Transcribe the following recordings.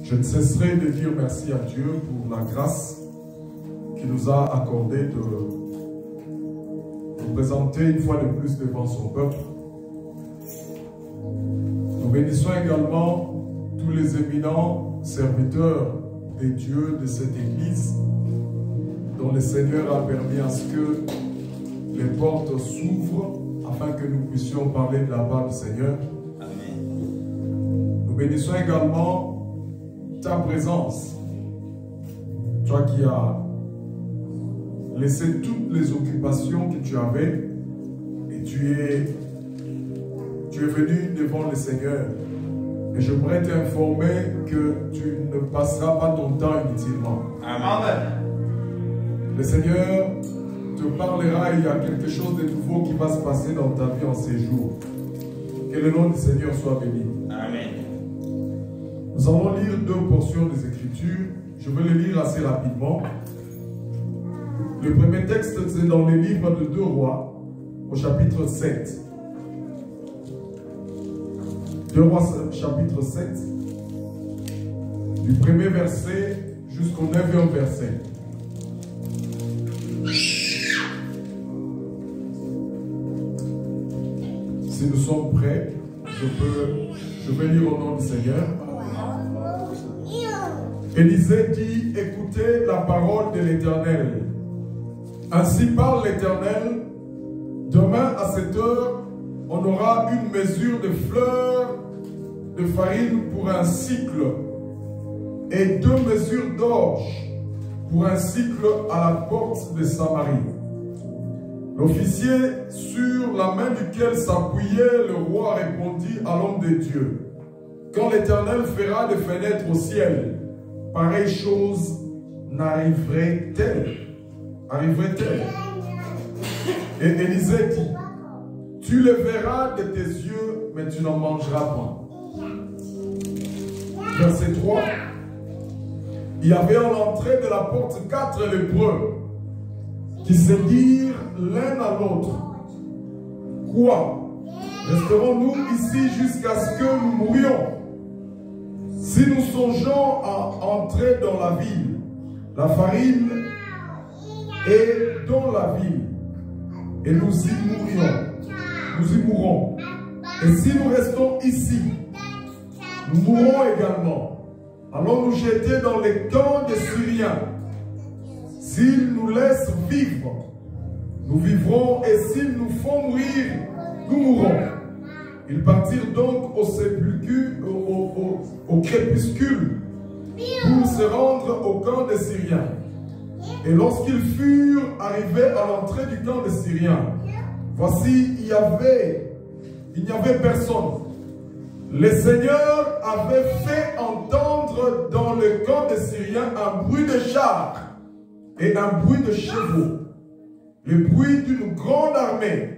Je ne cesserai de dire merci à Dieu pour la grâce qu'il nous a accordée de nous présenter une fois de plus devant son peuple. Nous bénissons également tous les éminents serviteurs de Dieu de cette église, dont le Seigneur a permis à ce que les portes s'ouvrent afin que nous puissions parler de la part du Seigneur. Amen. Nous bénissons également ta présence, toi qui as laissé toutes les occupations que tu avais et tu es venu devant le Seigneur. Et je voudrais t'informer que tu ne passeras pas ton temps inutilement. Amen. Le Seigneur te parlera, il y a quelque chose de nouveau qui va se passer dans ta vie en ces jours. Que le nom du Seigneur soit béni. Amen. Nous allons lire deux portions des Écritures. Je vais les lire assez rapidement. Le premier texte, c'est dans le livre de 2 Rois, au chapitre 7. 2 Rois, chapitre 7, du premier verset jusqu'au 9e verset. Si nous sommes prêts, je vais lire au nom du Seigneur. Élisée dit, écoutez la parole de l'Éternel. Ainsi parle l'Éternel, demain à cette heure, on aura une mesure de fleurs de farine pour un cycle et 2 mesures d'orge pour un cycle à la porte de Samarie. L'officier sur la main duquel s'appuyait le roi répondit à l'homme de Dieu, quand l'Éternel fera des fenêtres au ciel, pareille chose n'arriverait-elle? Et Élisée dit, tu le verras de tes yeux, mais tu n'en mangeras pas. Verset 3. Il y avait à l'entrée de la porte 4 lépreux qui se dirent l'un à l'autre, quoi? Resterons-nous ici jusqu'à ce que nous mourions? Si nous songeons à entrer dans la ville, la farine est dans la ville, et nous y mourrons. Et si nous restons ici, nous mourrons également. Allons nous jeter dans les camps des Syriens. S'ils nous laissent vivre, nous vivrons, et s'ils nous font mourir, nous mourrons. Ils partirent donc au crépuscule pour se rendre au camp des Syriens. Et lorsqu'ils furent arrivés à l'entrée du camp des Syriens, voici, il n'y avait personne. Le Seigneur avait fait entendre dans le camp des Syriens un bruit de chars et un bruit de chevaux, le bruit d'une grande armée.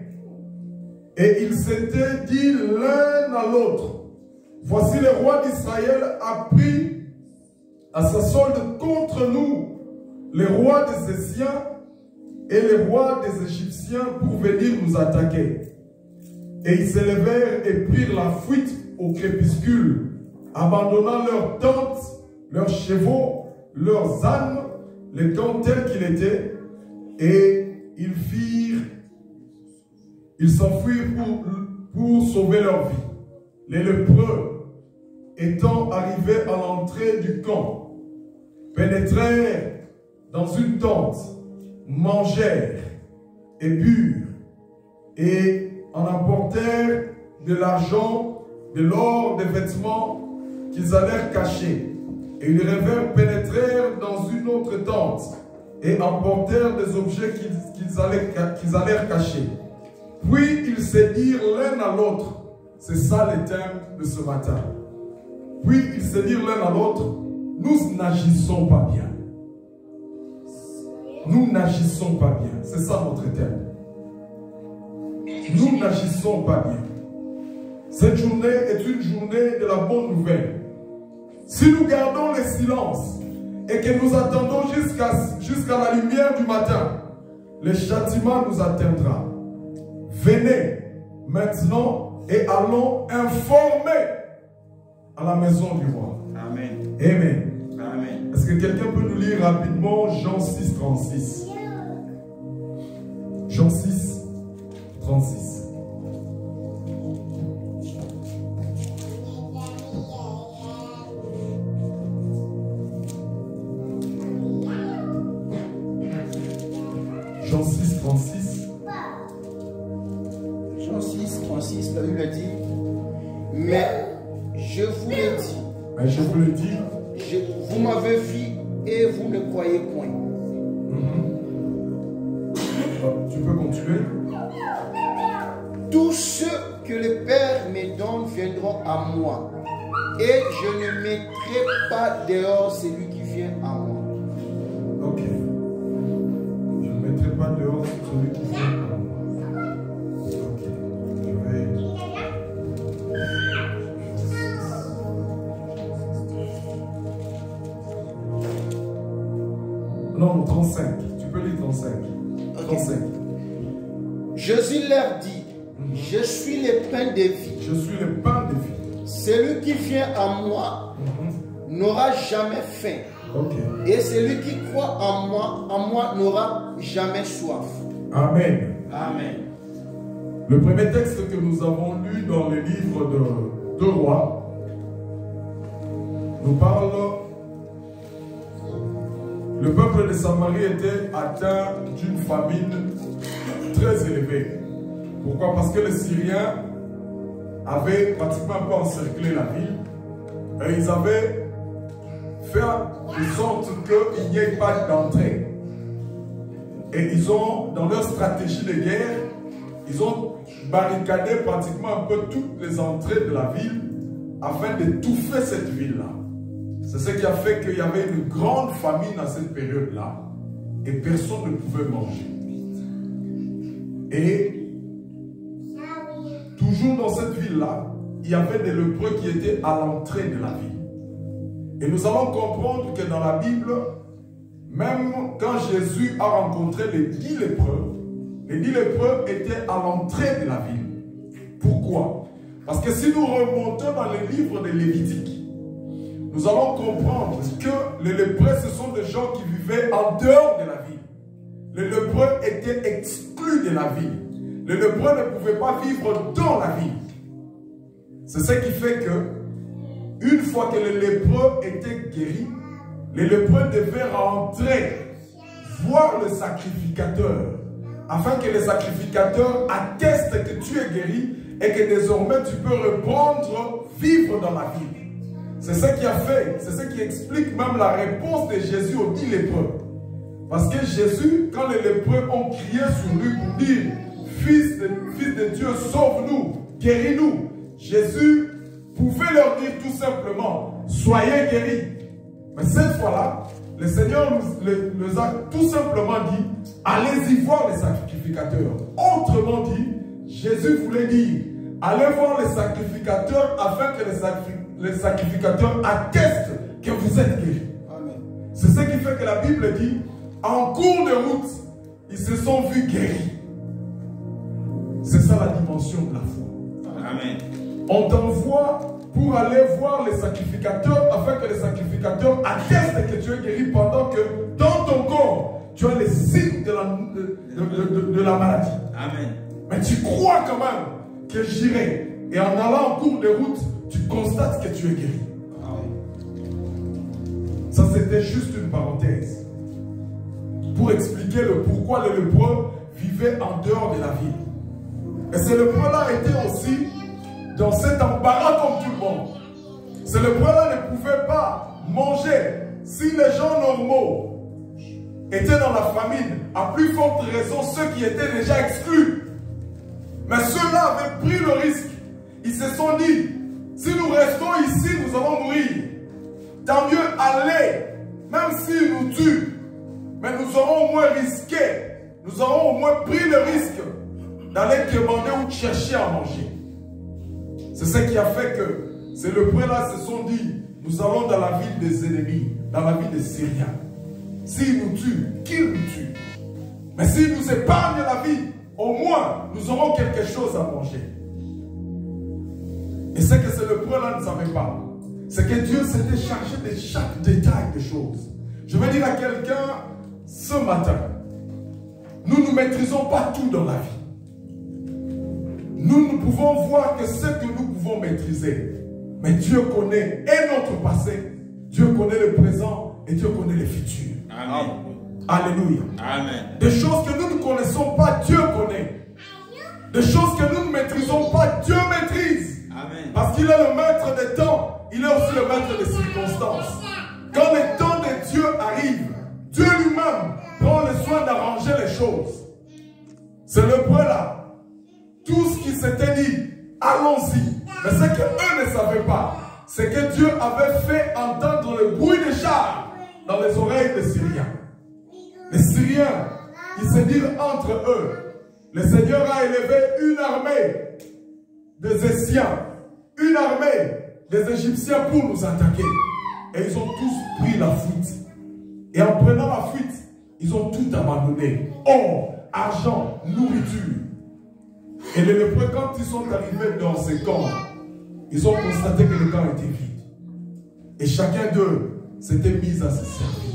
Et ils s'étaient dit l'un à l'autre, voici le roi d'Israël a pris à sa solde contre nous les rois des Essiens et les rois des Égyptiens pour venir nous attaquer. Et ils s'élevèrent et prirent la fuite au crépuscule, abandonnant leurs tentes, leurs chevaux, leurs ânes, les camps tels qu'il était, et ils s'enfuirent pour sauver leur vie. Les lépreux, étant arrivés à l'entrée du camp, pénétrèrent dans une tente, mangèrent et burent, et en apportèrent de l'argent, de l'or, des vêtements qu'ils allèrent cacher. Et ils revèrent, pénétrèrent dans une autre tente et emportèrent des objets qu'ils allèrent cacher. Puis ils se dirent l'un à l'autre, c'est ça le thème de ce matin. Puis ils se dirent l'un à l'autre, nous n'agissons pas bien. Nous n'agissons pas bien. C'est ça notre thème. Nous n'agissons pas bien. Cette journée est une journée de la bonne nouvelle. Si nous gardons le silence et que nous attendons jusqu'à la lumière du matin, le châtiment nous atteindra. Venez maintenant et allons informer à la maison du roi. Amen. Amen. Amen. Est-ce que quelqu'un peut nous lire rapidement Jean 6, 36? Jean 6, 36. Jean 6, 36. Jean 6, 36, la Bible dit, mais je vous le dis. Mais je vous le dis. Vous m'avez vu et vous ne croyez point. Tu peux continuer. Tous ceux que le Père me donne viendront à moi. Et je ne mettrai pas dehors celui qui vient à moi. Ok. Je ne mettrai pas dehors celui qui vient à moi. Ok. Je vais... Non, 35. Tu peux lire 35. Okay. 35. Jésus leur dit, je suis le pain de vie. Je suis le pain de vie. Celui qui vient à moi n'aura jamais faim. Ok. Et celui qui croit en moi n'aura jamais soif. Amen. Amen. Le premier texte que nous avons lu dans le livre de Rois nous parle. Le peuple de Samarie était atteint d'une famine très élevée. Pourquoi? Parce que les Syriens avaient pratiquement un peu encerclé la ville et ils avaient fait de sorte qu'il n'y ait pas d'entrée. Et ils ont, dans leur stratégie de guerre, ils ont barricadé pratiquement un peu toutes les entrées de la ville afin d'étouffer cette ville-là. C'est ce qui a fait qu'il y avait une grande famine à cette période-là et personne ne pouvait manger. Et toujours dans cette ville-là, il y avait des lépreux qui étaient à l'entrée de la ville. Et nous allons comprendre que dans la Bible, même quand Jésus a rencontré les 10 lépreux étaient à l'entrée de la ville. Pourquoi? Parce que si nous remontons dans les livres de Lévitique, nous allons comprendre que les lépreux, ce sont des gens qui vivaient en dehors de la ville. Les lépreux étaient exclus de la ville. Les lépreux ne pouvaient pas vivre dans la ville. C'est ce qui fait que, une fois que les lépreux étaient guéris, les lépreux devaient rentrer, voir le sacrificateur, afin que le sacrificateur atteste que tu es guéri et que désormais tu peux reprendre, vivre dans la ville. C'est ce qui a fait, c'est ce qui explique même la réponse de Jésus aux 10 lépreux. Parce que Jésus, quand les lépreux ont crié sur lui pour dire « Fils de Dieu, sauve-nous, guéris-nous », Jésus pouvait leur dire tout simplement « Soyez guéris ». Mais cette fois-là, le Seigneur nous a tout simplement dit « Allez-y voir les sacrificateurs ». Autrement dit, Jésus voulait dire « Allez voir les sacrificateurs afin que les sacrificateurs attestent que vous êtes guéris. » C'est ce qui fait que la Bible dit, en cours de route, ils se sont vus guéris. C'est ça la dimension de la foi. Amen. On t'envoie pour aller voir les sacrificateurs afin que les sacrificateurs attestent que tu es guéri pendant que dans ton corps, tu as les signes de la maladie. Amen. Mais tu crois quand même que j'irai. Et en allant en cours de route, tu constates que tu es guéri. Ça, c'était juste une parenthèse pour expliquer le pourquoi les lépreux vivaient en dehors de la ville. Et ces lépreux-là étaient aussi dans cet embarras comme tout le monde. Ces lépreux-là ne pouvaient pas manger. Si les gens normaux étaient dans la famine, à plus forte raison ceux qui étaient déjà exclus. Mais ceux-là avaient pris le risque. Ils se sont dit, si nous restons ici, nous allons mourir. Tant mieux aller, même s'ils nous tuent. Mais nous aurons au moins risqué, nous aurons au moins pris le risque d'aller demander ou de chercher à manger. C'est ce qui a fait que ces lépreux-là se sont dit, nous allons dans la ville des ennemis, dans la ville des Syriens. S'ils nous tuent, qu'ils nous tuent. Mais s'ils nous épargnent la vie, au moins nous aurons quelque chose à manger. Et c'est que ces lépreux-là ne savaient pas. c'est que Dieu s'était chargé de chaque détail des choses. Je vais dire à quelqu'un ce matin, nous ne maîtrisons pas tout dans la vie. Nous ne pouvons voir que ce que nous pouvons maîtriser. Mais Dieu connaît et notre passé, Dieu connaît le présent et Dieu connaît le futur. Amen. Alléluia. Amen. Des choses que nous ne connaissons pas, Dieu connaît. Des choses que nous ne maîtrisons pas, Dieu maîtrise. Amen. Parce qu'il est le maître des temps, il est aussi le maître des circonstances. Quand le temps de Dieu arrive, Dieu lui-même prend le soin d'arranger les choses. C'est le point là. Tout ce qui s'était dit, allons-y. Mais ce qu'eux ne savaient pas, c'est que Dieu avait fait entendre le bruit des chars dans les oreilles des Syriens. Les Syriens, ils se disent entre eux, le Seigneur a élevé une armée des Essiens, une armée des Égyptiens pour nous attaquer. Et ils ont tous pris la fuite. Et en prenant la fuite, ils ont tout abandonné. Or, argent, nourriture. Et les lépreux, quand ils sont arrivés dans ces camps, ils ont constaté que le camp était vide. Et chacun d'eux s'était mis à se servir.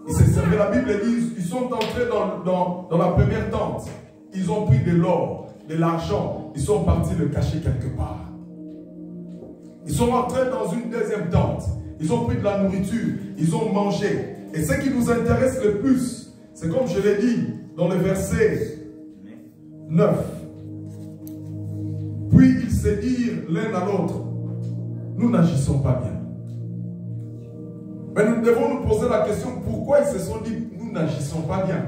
Ils se servaient, la Bible dit, ils sont entrés dans la première tente. Ils ont pris de l'or, de l'argent. Ils sont partis le cacher quelque part. Ils sont entrés dans une deuxième tente. Ils ont pris de la nourriture. Ils ont mangé. Et ce qui nous intéresse le plus, c'est comme je l'ai dit dans le verset 9. Puis ils se dirent l'un à l'autre, nous n'agissons pas bien. Mais nous devons nous poser la question, pourquoi ils se sont dit, nous n'agissons pas bien?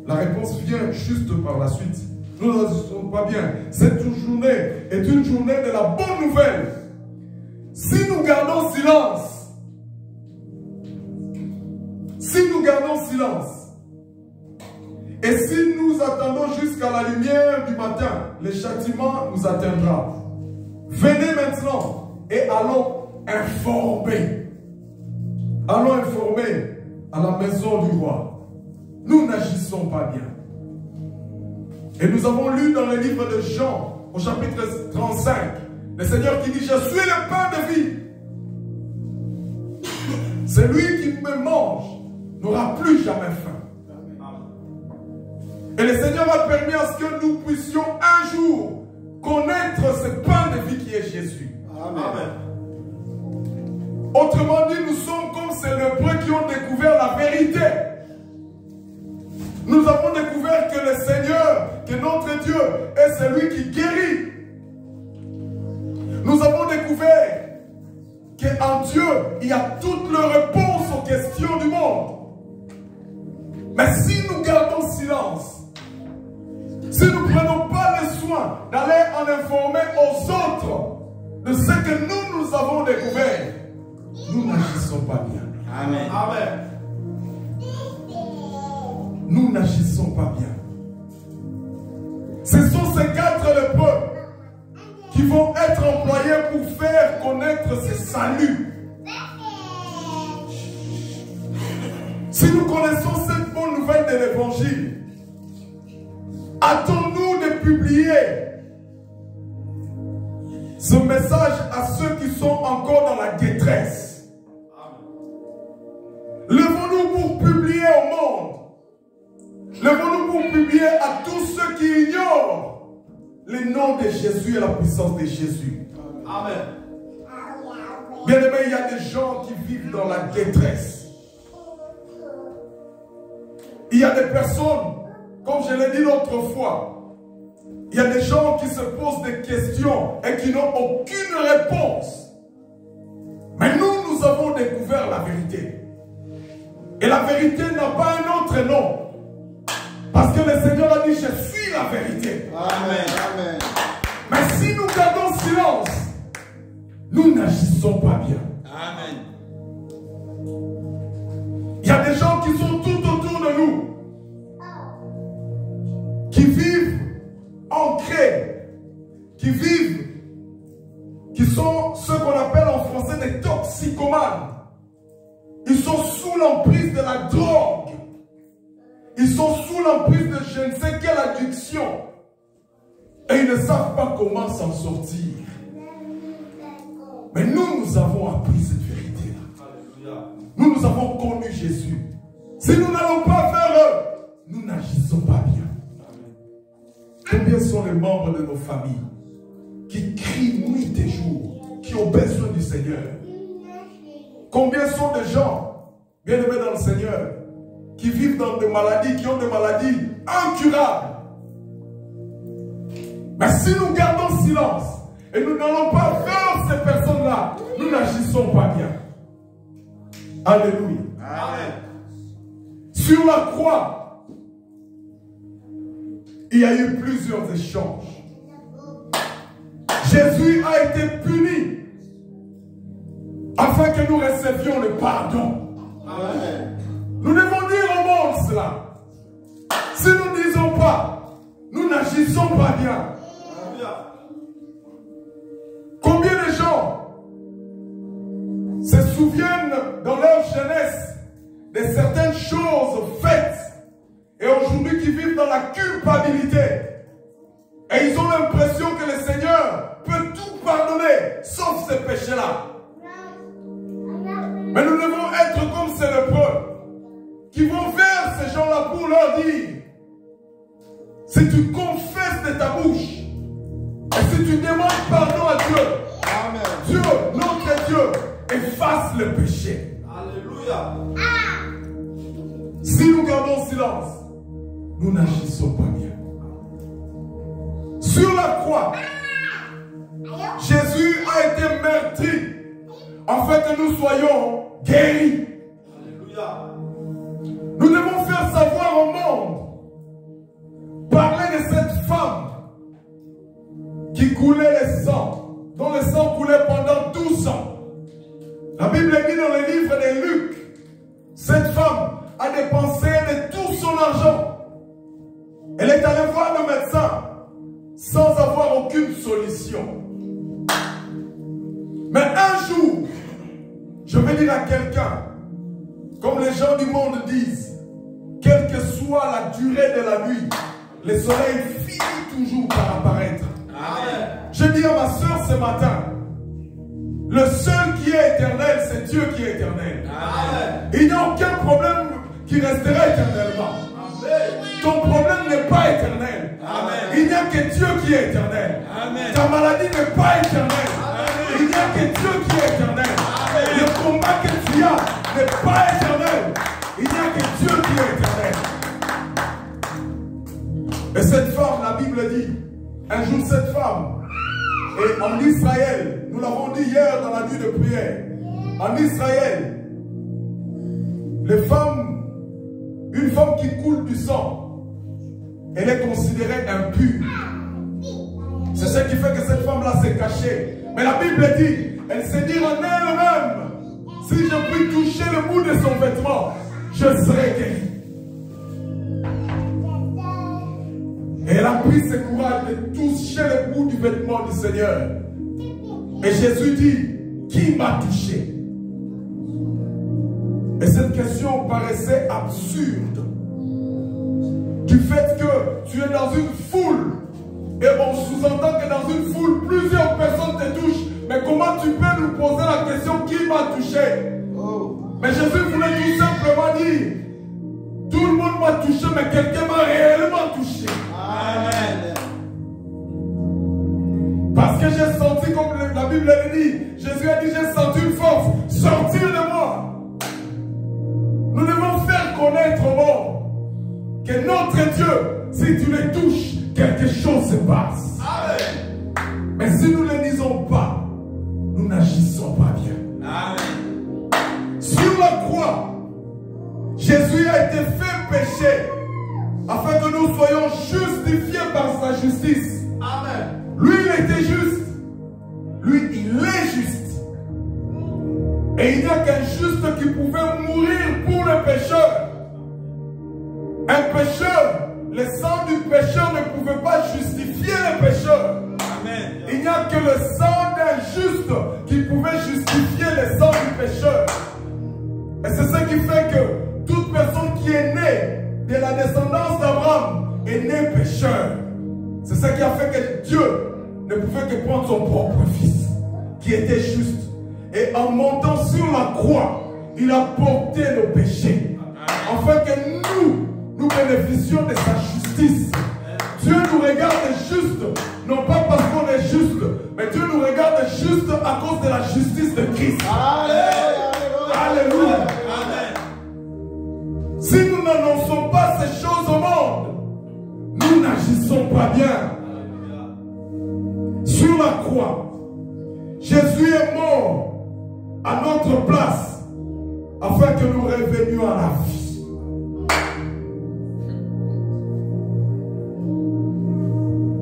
La réponse vient juste par la suite. Nous n'agissons pas bien. Cette journée est une journée de la bonne nouvelle. Si nous gardons silence, et si nous attendons jusqu'à la lumière du matin, le châtiment nous atteindra. Venez maintenant et allons informer. Allons informer à la maison du roi. Nous n'agissons pas bien. Et nous avons lu dans le livre de Jean, au chapitre 35, le Seigneur qui dit, je suis le pain de vie. Celui qui me mange n'aura plus jamais faim. Et le Seigneur a permis à ce que nous puissions un jour connaître ce pain de vie qui est Jésus. Amen. Autrement dit, nous sommes comme ces lépreux qui ont découvert la vérité. Nous avons découvert que le Seigneur, que notre Dieu est celui qui guérit. Nous avons découvert qu'en Dieu, il y a toutes les réponses aux questions du monde. Mais si nous gardons silence, si nous ne prenons pas le soin d'aller en informer aux autres de ce que nous avons découvert, nous n'agissons pas bien. Amen. Amen. Nous n'agissons pas bien. Ce sont ces 4 lépreux qui vont être employés pour faire connaître ce salut. Si nous connaissons cette bonne nouvelle de l'évangile, hâtons-nous de publier ce message à ceux qui sont encore dans la détresse. Levons-nous pour publier au monde. Levons-nous pour publier à tous ceux qui ignorent le nom de Jésus et la puissance de Jésus. Amen. Bien aimé, il y a des gens qui vivent dans la détresse. Il y a des personnes, comme je l'ai dit l'autre fois, il y a des gens qui se posent des questions et qui n'ont aucune réponse. Mais nous avons découvert la vérité. Et la vérité n'a pas un autre nom. Parce que le Seigneur a dit, je suis la vérité. Amen. Amen. Mais si nous gardons silence, nous n'agissons pas bien. Amen. Il y a des gens qui sont tout autour de nous, qui vivent ancrés, qui sont ce qu'on appelle en français des toxicomanes. Ils sont sous l'emprise de la drogue. Ils sont sous l'emprise de je ne sais quelle addiction. Et ils ne savent pas comment s'en sortir. Mais nous avons appris cette vérité-là. Nous avons connu Jésus. Si nous n'allons pas vers eux, nous n'agissons pas bien. Combien sont les membres de nos familles qui crient nuit et jour, qui ont besoin du Seigneur? Combien sont de gens, bien aimés dans le Seigneur, qui vivent dans des maladies, qui ont des maladies incurables? Mais si nous gardons silence et nous n'allons pas vers ces personnes-là, nous n'agissons pas bien. Alléluia. Amen. Sur la croix, il y a eu plusieurs échanges. Jésus a été puni afin que nous recevions le pardon. Amen. Nous devons dire au monde cela. Si nous ne disons pas, nous n'agissons pas bien. Combien de gens se souviennent dans leur jeunesse de certaines choses faites et aujourd'hui qui vivent dans la culpabilité et ils ont l'impression que le Seigneur peut tout pardonner sauf ces péchés-là. Mais nous devons être comme ces lépreux qui vont vers ces gens-là pour leur dire: si tu confesses de ta bouche et si tu demandes pardon à Dieu, amen, Dieu, notre Dieu, efface le péché. Alléluia. Si nous gardons silence, nous n'agissons pas bien. Sur la croix, Jésus a été meurtri afin que nous soyons guéris. Alléluia. Nous devons faire savoir au monde, parler de cette femme qui coulait le sang, dont le sang coulait pendant 12 ans. La Bible dit dans le livre de Luc, cette femme a dépensé de tout son argent. Elle est allée voir le médecin sans avoir aucune solution. Mais un jour, je vais dire à quelqu'un, comme les gens du monde disent, quelle que soit la durée de la nuit, le soleil finit toujours par apparaître. Amen. Je dis à ma soeur ce matin, le seul qui est éternel, c'est Dieu qui est éternel. Amen. Il n'y a aucun problème qui restera éternellement. Amen. Ton problème n'est pas éternel. Amen. Il n'y a que Dieu qui est éternel. Amen. Ta maladie n'est pas éternelle. Amen. Il n'y a que Dieu qui est éternel. Amen. Le combat que tu as n'est pas éternel. Il n'y a que Dieu qui est éternel. Et cette femme, la Bible dit, un jour cette femme, et en Israël, nous l'avons dit hier dans la nuit de prière, en Israël, les femmes, une femme qui coule du sang, elle est considérée impure. C'est ce qui fait que cette femme-là s'est cachée. Mais la Bible dit, elle s'est dit en elle-même, si je puis toucher le bout de son vêtement, je serai guéri. Et elle a pris ce courage de toucher le bout du vêtement du Seigneur. Et Jésus dit, qui m'a touché? Et cette question paraissait absurde. Du fait que tu es dans une foule, et on sous-entend que dans une foule, plusieurs personnes te touchent. Mais comment tu peux nous poser la question, qui m'a touché? Mais Jésus voulait tout simplement dire, tout le monde m'a touché, mais quelqu'un m'a réellement touché. Amen. Parce que j'ai senti, comme la Bible le dit, Jésus a dit, j'ai senti une force sortir de moi. Nous devons faire connaître au monde que notre Dieu, si tu le touches, quelque chose se passe. Amen. Mais si nous ne le disons pas, nous n'agissons pas bien. Amen. Sur la croix, Jésus a été fait péché afin que nous soyons justifiés par sa justice. Amen. Lui, il était juste. Lui, il est juste. Et il n'y a qu'un juste qui pouvait mourir pour le pécheur. Un pécheur, le sang du pécheur ne pouvait pas justifier le pécheur. Amen. Il n'y a que le sang d'un juste qui pouvait justifier le sang du pécheur. Et c'est ce qui fait que toute personne qui est née de la descendance d'Abraham est née pécheur. C'est ce qui a fait que Dieu ne pouvait que prendre son propre fils, qui était juste. Et en montant sur la croix, il a porté nos péchés. Afin que nous bénéficions de sa justice. Dieu nous regarde juste, non pas parce qu'on est juste, mais Dieu nous regarde juste à cause de la justice de Christ. Alléluia. Amen. Si nous n'annonçons pas ces choses au monde, nous n'agissons pas bien. Sur la croix, Jésus est mort à notre place afin que nous revenions à la vie.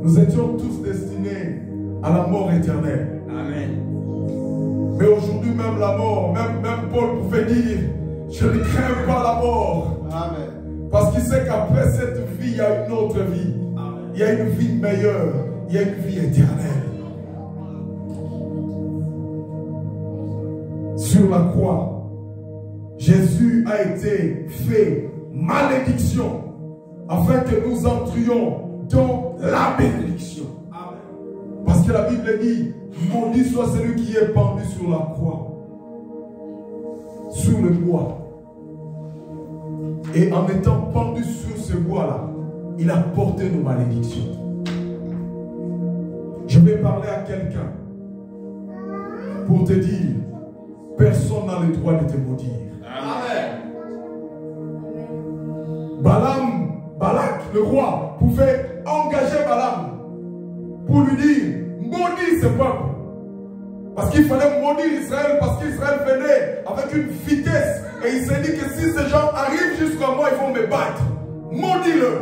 Nous étions tous destinés à la mort éternelle. Amen. Mais aujourd'hui même la mort, même Paul pouvait dire, je ne crains pas la mort. Amen. Parce qu'il sait qu'après cette vie, il y a une autre vie. Amen. Il y a une vie meilleure. Il y a une vie éternelle. Sur la croix, Jésus a été fait malédiction afin que nous entrions dans la bénédiction. Amen. Parce que la Bible dit, maudit soit celui qui est pendu sur la croix, sur le bois. Et en étant pendu sur ce bois-là, il a porté nos malédictions. Je vais parler à quelqu'un pour te dire, personne n'a le droit de te maudire. Amen. Balak, le roi, pouvait engager Balaam pour lui dire, maudis ce peuple. Parce qu'il fallait maudire Israël, parce qu'Israël venait avec une vitesse. Et il s'est dit que si ces gens arrivent jusqu'à moi, ils vont me battre. Maudis-le.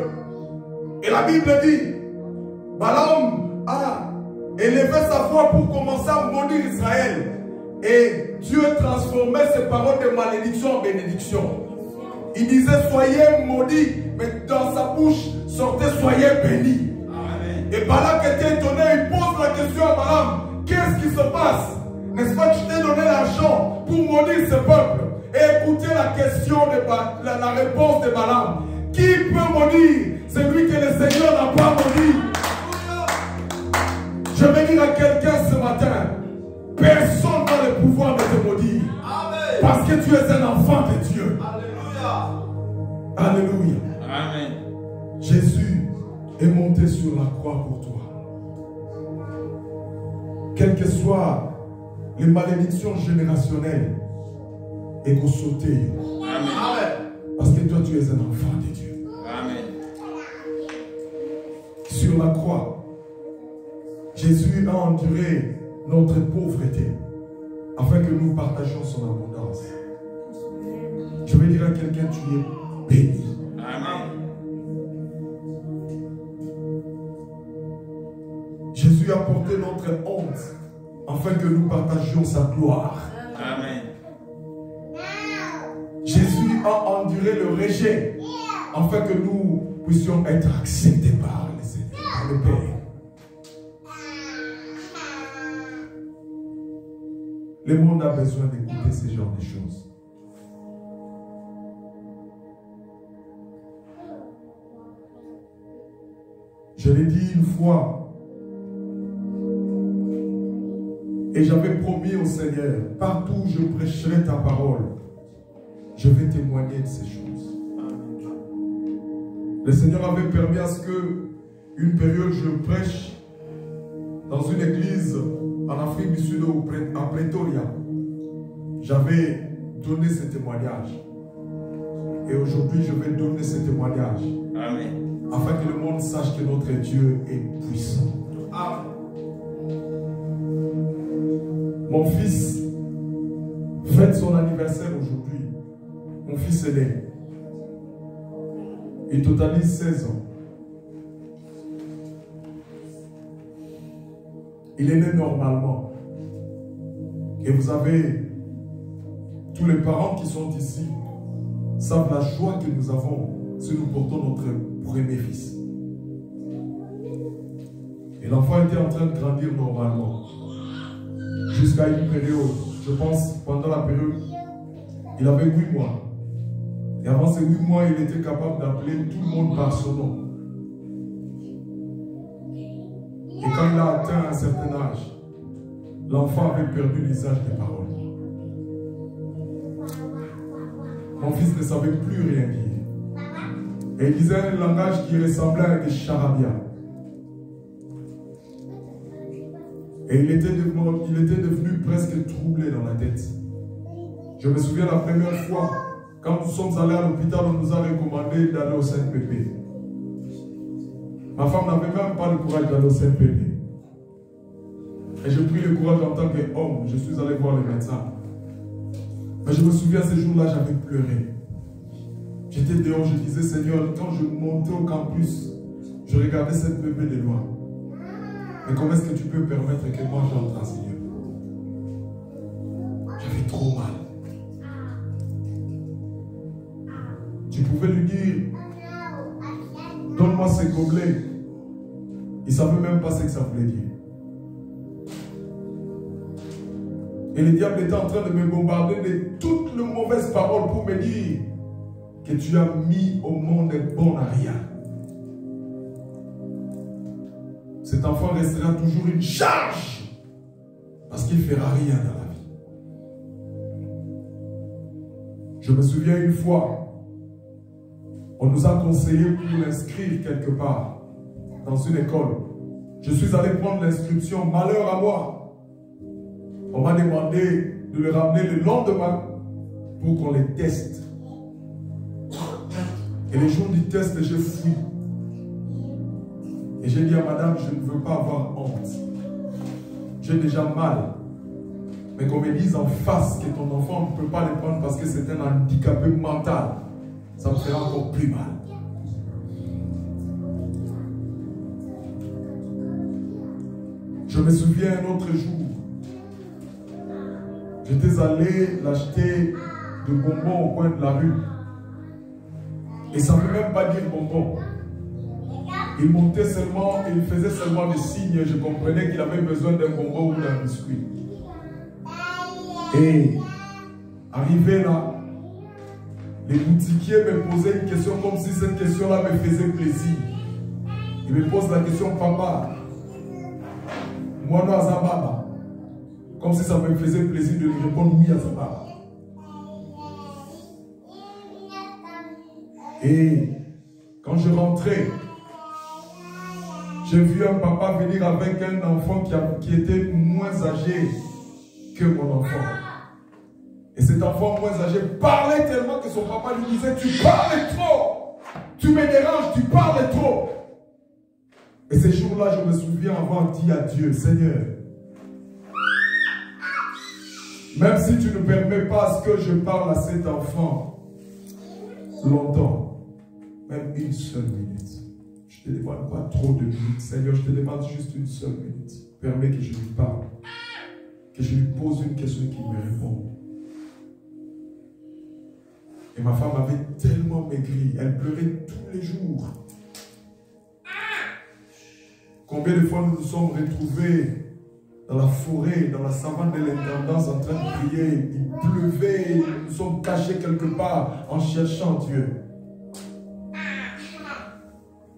Et la Bible dit, Balaam a élevé sa voix pour commencer à maudire Israël. Et Dieu transformait ses paroles de malédiction en bénédiction. Il disait, soyez maudits, mais dans sa bouche sortait, soyez bénis. Amen. Et Balak était étonné, il pose la question à Balaam, qu'est-ce qui se passe? N'est-ce pas que je t'ai donné l'argent pour maudire ce peuple? Et écoutez la question, la réponse de Balaam. Qui peut maudire celui que le Seigneur n'a pas maudit? Je vais dire à quelqu'un ce matin, personne n'a le pouvoir de te maudire. Amen. Parce que tu es un enfant de Dieu. Alléluia. Alléluia. Amen. Jésus est monté sur la croix pour toi. Quelles que soient les malédictions générationnelles, et qu'on saute. Amen. Parce que toi tu es un enfant de Dieu. Amen. Sur la croix, Jésus a enduré notre pauvreté afin que nous partagions son abondance. Je vais dire à quelqu'un, tu es béni. Amen. Jésus a porté notre honte afin que nous partagions sa gloire. Amen. Jésus a enduré le rejet afin que nous puissions être acceptés par le Père. Le monde a besoin d'écouter ce genre de choses. Je l'ai dit une fois, et j'avais promis au Seigneur, partout où je prêcherai ta parole, je vais témoigner de ces choses. Le Seigneur avait permis à ce que, une période, je prêche dans une église en Afrique du Sud, à Pretoria. J'avais donné ce témoignage. Et aujourd'hui, je vais donner ce témoignage. Amen. Afin que le monde sache que notre Dieu est puissant. Amen. Mon fils fête son anniversaire aujourd'hui. Mon fils aîné. Il totalise 16 ans. Il est né normalement. Et vous avez, tous les parents qui sont ici, savent la joie que nous avons si nous portons notre premier fils. Et l'enfant était en train de grandir normalement. Jusqu'à une période, je pense, pendant la période, il avait 8 mois. Et avant ces 8 mois, il était capable d'appeler tout le monde par son nom. Et quand il a atteint un certain âge, l'enfant avait perdu l'usage des paroles. Mon fils ne savait plus rien dire. Et il disait un langage qui ressemblait à des charabia. Et il était devenu presque troublé dans la tête. Je me souviens la première fois, quand nous sommes allés à l'hôpital, on nous a recommandé d'aller au Saint-Pépé. Ma femme n'avait même pas le courage d'aller au Saint-Pépé. Et j'ai pris le courage en tant qu'homme. Je suis allé voir le médecin. Mais je me souviens, ces jours-là, j'avais pleuré. J'étais dehors, je disais, Seigneur, quand je montais au campus, je regardais cette bébé de loin. Mais comment est-ce que tu peux permettre que moi j'entre, Seigneur? J'avais trop mal. Tu pouvais lui dire, donne-moi ces gobelets. Il ne savait même pas ce que ça voulait dire. Et le diable était en train de me bombarder de toutes les mauvaises paroles pour me dire que tu as mis au monde bon à rien. Cet enfant restera toujours une charge parce qu'il ne fera rien dans la vie. Je me souviens une fois, on nous a conseillé pour l'inscrire quelque part dans une école. Je suis allé prendre l'inscription, malheur à moi. On m'a demandé de le ramener le lendemain pour qu'on les teste. Et le jour du test, j'ai fui. Et j'ai dit à madame, je ne veux pas avoir honte. J'ai déjà mal. Mais qu'on me dise en face que ton enfant ne peut pas le prendre parce que c'est un handicapé mental, ça me fera encore plus mal. Je me souviens un autre jour, j'étais allé l'acheter de bonbons au coin de la rue. Et ça ne veut même pas dire bonbons. Il montait seulement, il faisait seulement des signes. Je comprenais qu'il avait besoin d'un bonbon ou d'un biscuit. Et arrivé là, les boutiquiers me posaient une question comme si cette question-là me faisait plaisir. Il me pose la question, papa, moi non à Zababa. Comme si ça me faisait plaisir de lui répondre oui à Zababa. Et quand je rentrais, j'ai vu un papa venir avec un enfant qui était moins âgé que mon enfant. Et cet enfant moins âgé parlait tellement que son papa lui disait, tu parles trop, tu me déranges, tu parles trop. Et ces jours-là, je me souviens avoir dit à Dieu, Seigneur, même si tu ne permets pas à ce que je parle à cet enfant longtemps, même une seule minute. Je ne te demande pas trop de minutes. Seigneur, je te demande juste une seule minute. Permets que je lui parle. Que je lui pose une question qu'il me réponde. Et ma femme avait tellement maigri. Elle pleurait tous les jours. Combien de fois nous nous sommes retrouvés dans la forêt, dans la savane de l'intendance en train de prier. Il pleuvait, nous nous sommes cachés quelque part en cherchant Dieu.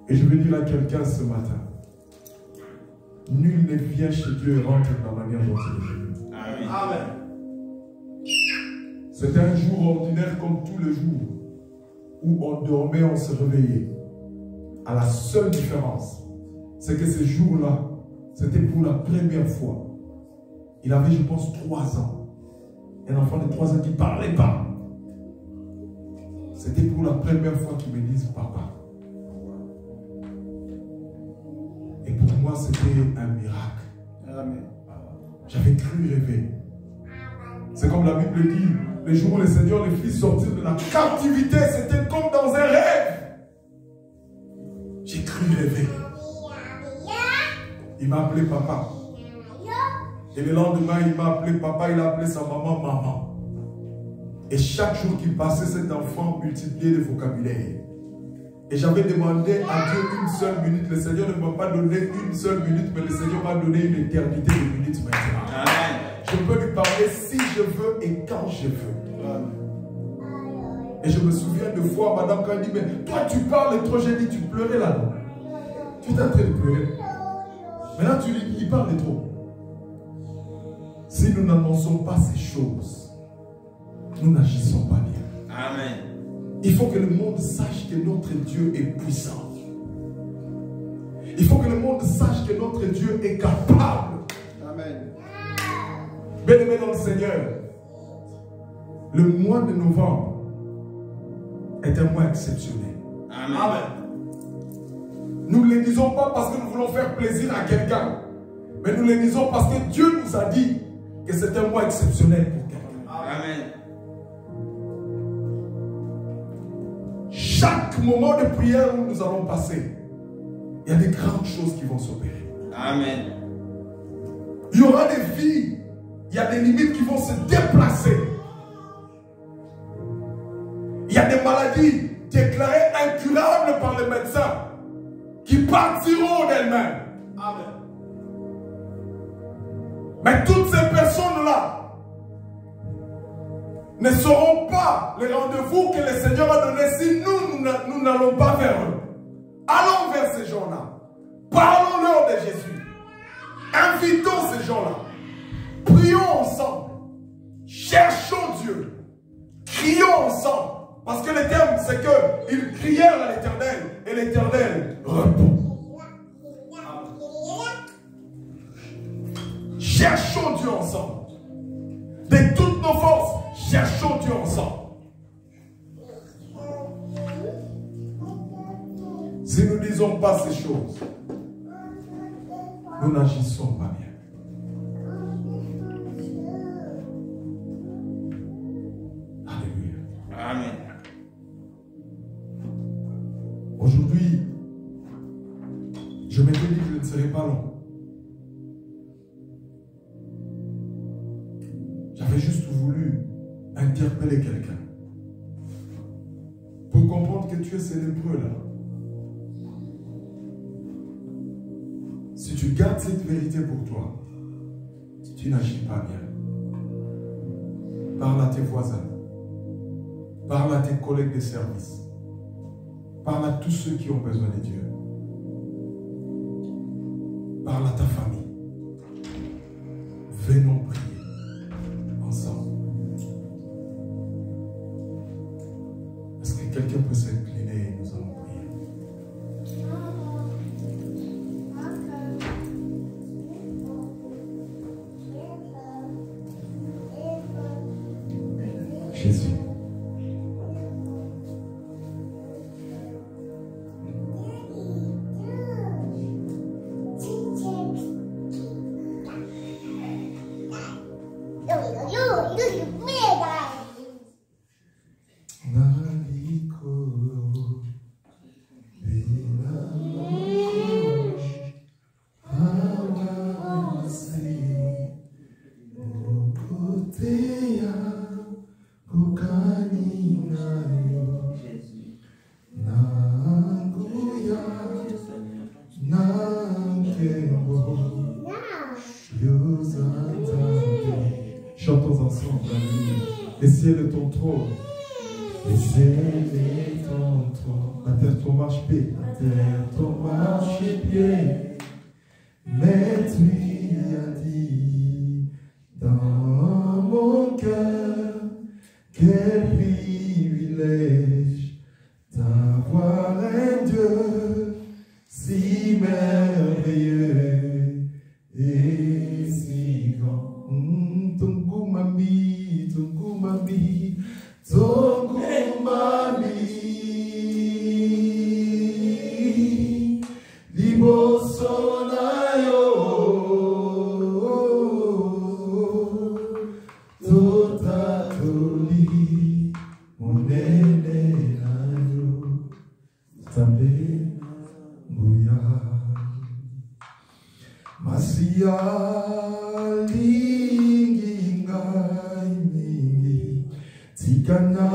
Et je veux dire à quelqu'un ce matin, nul ne vient chez Dieu et rentre dans la manière dont il est venu. Amen. C'était un jour ordinaire comme tous les jours, où on dormait, on se réveillait. À la seule différence, c'est que ces jours-là, c'était pour la première fois. Il avait, je pense, 3 ans. Un enfant de 3 ans qui ne parlait pas. C'était pour la première fois qu'il me dise papa. Et pour moi, c'était un miracle. Amen. J'avais cru rêver. C'est comme la Bible dit, le jour où le Seigneur les fit sortir de la captivité, c'était comme dans un rêve. J'ai cru rêver. Il m'a appelé papa. Et le lendemain, il m'a appelé papa, il a appelé sa maman maman. Et chaque jour qu'il passait, cet enfant multipliait le vocabulaire. Et j'avais demandé à Dieu une seule minute. Le Seigneur ne m'a pas donné une seule minute, mais le Seigneur m'a donné une éternité de minutes maintenant. Amen. Je peux lui parler si je veux et quand je veux. Amen. Et je me souviens de fois, madame, quand elle dit, mais toi tu parles trop, j'ai dit, tu pleurais là-dedans. Tu es en train de pleurer. Maintenant tu lui dis, il parle trop. Si nous n'annonçons pas ces choses, nous n'agissons pas bien. Amen. Il faut que le monde sache que notre Dieu est puissant. Il faut que le monde sache que notre Dieu est capable. Amen. Bien-aimés dans le Seigneur, le mois de novembre est un mois exceptionnel. Amen. Nous ne le disons pas parce que nous voulons faire plaisir à quelqu'un, mais nous le disons parce que Dieu nous a dit que c'est un mois exceptionnel pour quelqu'un. Amen. Chaque moment de prière où nous allons passer, il y a des grandes choses qui vont s'opérer. Amen. Il y aura des vies, il y a des limites qui vont se déplacer. Il y a des maladies déclarées incurables par les médecins qui partiront d'elles-mêmes. Amen. Mais toutes ces personnes-là ne sauront pas les rendez-vous que le Seigneur a donnés si nous n'allons pas vers eux. Allons vers ces gens-là. Parlons-leur de Jésus. Invitons ces gens-là. Prions ensemble. Cherchons Dieu. Crions ensemble. Parce que le terme, c'est qu'ils crièrent à l'Éternel et l'Éternel répond. Cherchons Dieu ensemble. De toutes nos forces, cherchons Dieu ensemble. Si nous ne disons pas ces choses, nous n'agissons pas bien. Alléluia. Amen. Aujourd'hui, je m'étais dit que je ne serais pas long. J'avais juste voulu interpeller quelqu'un pour comprendre que tu es ce lépreux-là. Si tu gardes cette vérité pour toi, tu n'agis pas bien. Parle à tes voisins. Parle à tes collègues de service. Parle à tous ceux qui ont besoin de Dieu. Parle à ta famille. Venons prier ensemble. Est-ce que quelqu'un peut s'incliner et nous allons prier? Jésus. Chantons ensemble. Le ciel est ton trône. Le ciel est ton trône. La terre ton marche-pied. La terre ton marche-pied. Mais tu as dit dans mon cœur, quel privilège d'avoir un Dieu si merveilleux et si grand. Tungumami, tungumami, tungumami, liboso na yo, totatoli, monene na yo, tambe nguya, masia. Tikana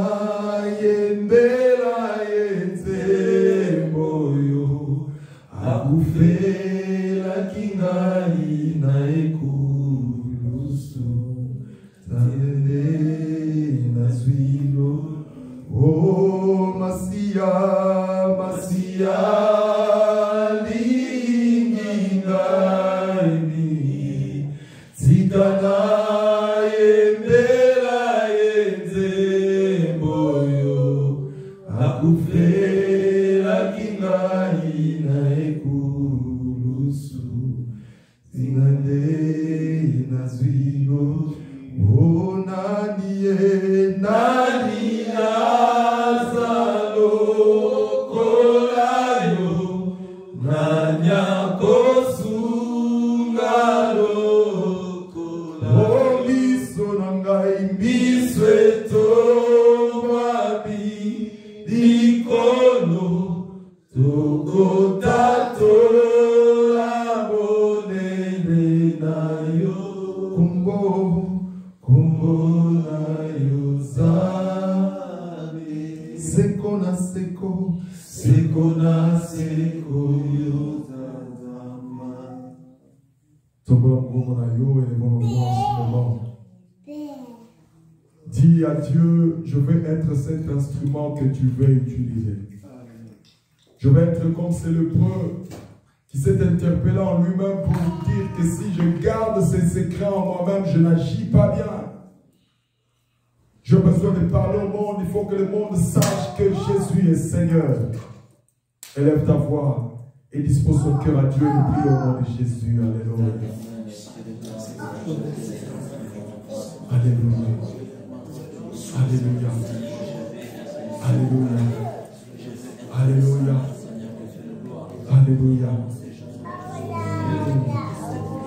yembela yenzemoyo akufela kingai na ekulusu tande na zwilo oh masia masia lingingai tikana boy. Dis à Dieu, je veux être cet instrument que tu veux utiliser. Je veux être comme ce lépreux qui s'est interpellé en lui-même pour dire que si je garde ces secrets en moi-même, je n'agis pas bien. J'ai besoin de parler au monde, il faut que le monde sache que Jésus est Seigneur. Élève ta voix et dispose ton cœur à Dieu et prie au nom de Jésus. Alléluia. Alléluia. Alléluia. Alléluia. Alléluia. Alléluia.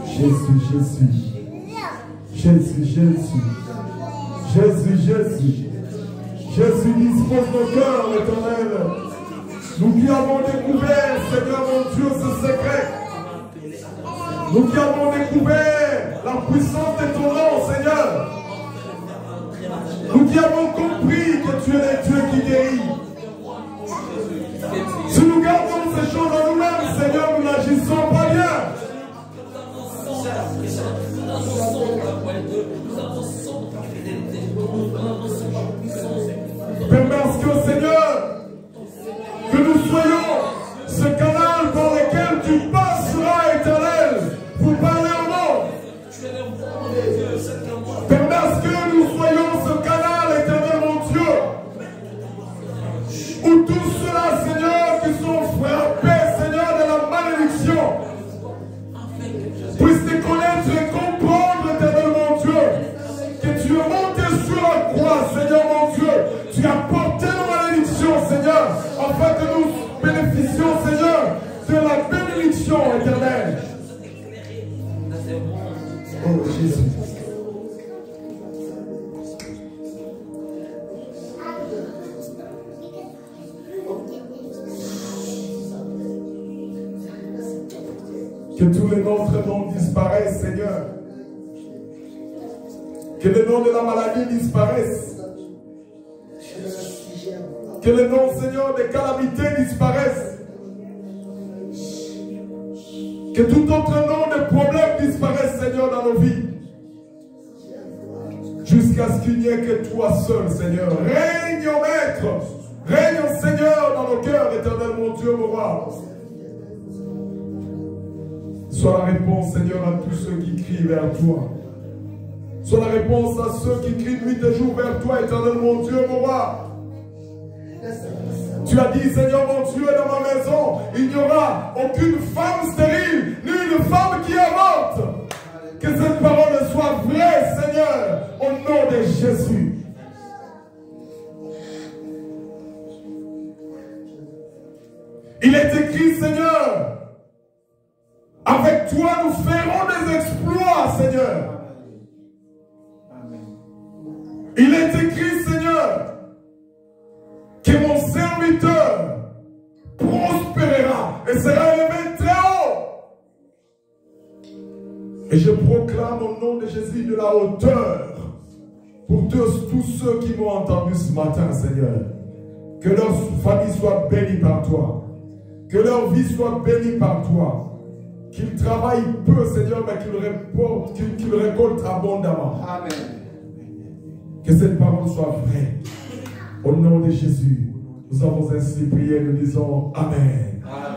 Jésus, Jésus. Jésus, Jésus. Jésus, Jésus. Jésus dispose nos cœurs, l'Éternel. Nous qui avons découvert, Seigneur mon Dieu, ce secret. Nous qui avons découvert la puissance de ton nom, Seigneur. Nous qui avons compris que tu es le Dieu qui guérit. Si nous gardons ces choses en nous-mêmes, Seigneur, nous n'agissons pas bien. Permets que, Seigneur, que nous soyons ce canal par lequel tu passeras, Éternel, pour parler au monde. Permets que nous soyons ce canal, Éternel, mon Dieu, où tous ceux-là, Seigneur, qui sont frappés, Seigneur, de la malédiction, puissent te connaître et comprendre, Éternel, mon Dieu, que tu es monté sur la croix, Seigneur, mon Dieu. Tu as porté nos malédictions, Seigneur, afin que nous bénéficions, Seigneur, de la bénédiction éternelle. Oh Jésus. Que tous les autres noms disparaissent, Seigneur. Que le nom de la maladie disparaisse. Que le nom, Seigneur, des calamités disparaissent. Que tout autre nom de problème disparaisse, Seigneur, dans nos vies. Jusqu'à ce qu'il n'y ait que toi seul, Seigneur. Règne, ô Maître. Règne, Seigneur, dans nos cœurs, éternel, mon Dieu, mon roi. Sois la réponse, Seigneur, à tous ceux qui crient vers toi. Sois la réponse à ceux qui crient nuit et jour vers toi, éternel, mon Dieu, mon roi. Tu as dit, Seigneur mon Dieu, dans ma maison, il n'y aura aucune femme stérile, ni une femme qui avorte. Que cette parole soit vraie, Seigneur, au nom de Jésus. Il est écrit, Seigneur, avec toi nous ferons des exploits, Seigneur. Il est écrit, Seigneur, que mon serviteur prospérera et sera élevé très haut. Et je proclame au nom de Jésus de la hauteur pour tous ceux qui m'ont entendu ce matin, Seigneur. Que leur famille soit bénie par toi. Que leur vie soit bénie par toi. Qu'ils travaillent peu, Seigneur, mais qu'ils récoltent abondamment. Amen. Que cette parole soit vraie. Au nom de Jésus, nous avons ainsi prié, nous disons Amen. Amen.